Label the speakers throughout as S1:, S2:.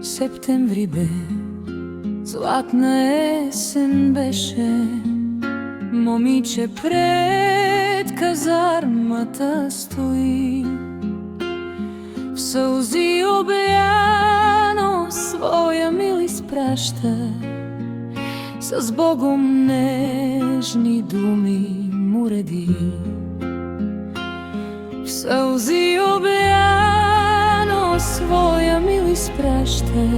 S1: Септември бе, златна есен беше. Момиче пред казармата стои, в сълзи обляно своя мил изпраща, с Богом нежни думи му реди. В сълзи обляно своя мил изпраща,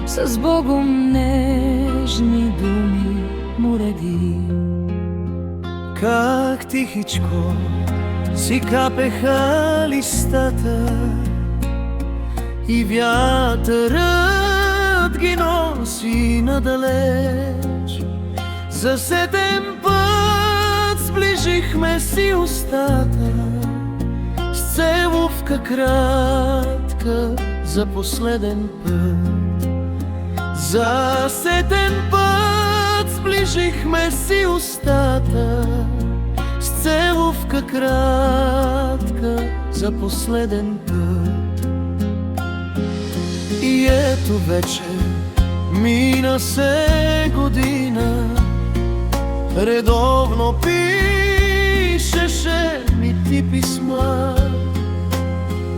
S1: с Богом нежни думи му реди.
S2: Как тихичко си капеха листата и вятърът ги носи надалеч. За сетен път сближихме си устата, с целувка кратка за последен път. За сетен път сближихме си устата, с целувка кратка за последен път. И ето вече мина се година, редовно пишеше ми ти писма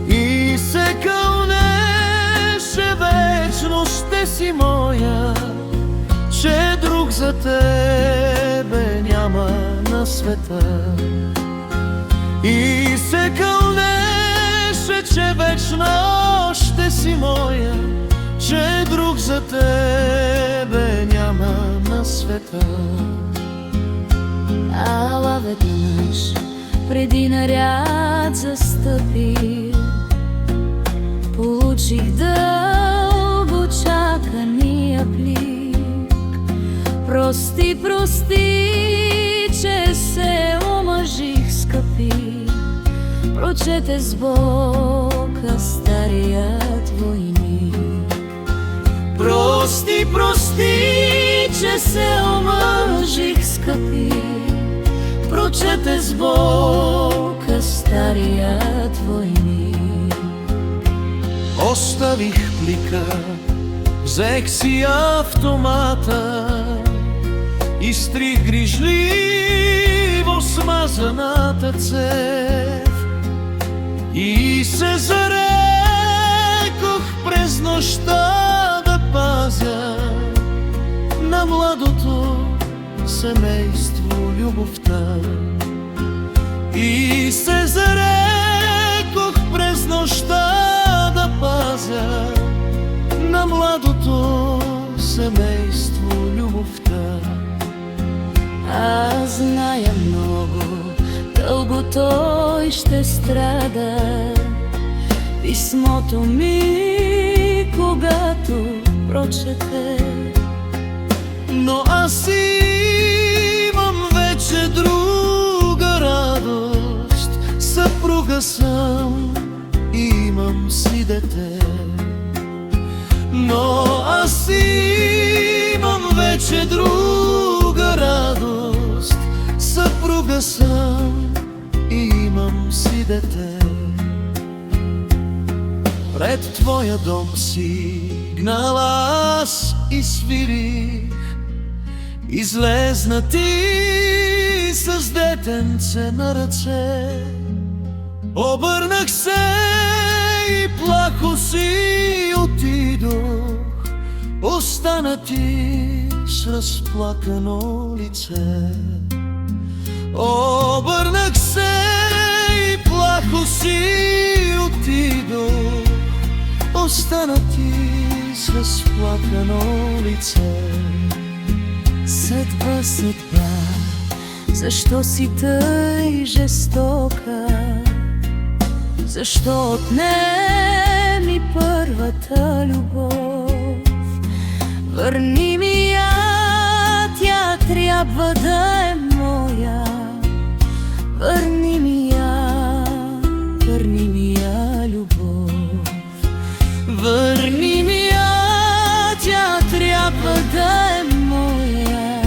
S2: и се кълнеше вечно ще си моя, че друг за тебе няма на света. И се кълнеше, че вечно ще си моя, че друг за тебе няма на света.
S1: Ала веднъж преди наряд застъпи, получих дълго чакания плик. Прости, прости, че се омъжих, скъпи, прочете с бока старият войник.
S2: Прости, прости,
S1: че се омъжих, скъпи, прочете с бока старият войник.
S2: оставих плика, взех си автомата, изтрих грижливо смазаната цев и се зарекох през нощта да пазя на младото семейство любовта. И се зарекох през нощта да пазя на младото семейство любовта.
S1: Аз зная много, дълго той ще страда, писмото ми, когато прочете.
S2: Но аз имам вече друга радост, съпруга съм и имам си дете. Но аз имам вече друга радост, съпруга съм и имам си дете. Пред твоя дом сигнал аз изсвирих, излезна ти с детенце на ръце. Обърнах се и плахо си отидох, остана ти с разплакано лице. Обърнах се и плахо си отидох, остана ти с разплакано лице.
S1: Съдба, съдба, защо си тъй жестока? Защо отне ми първата любов? Върни ми я, тя трябва да е моя. Върни ми я, върни ми я любов. Върни ми я, тя трябва да е моя.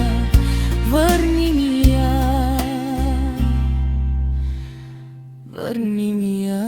S1: Върни ми я, върни ми я.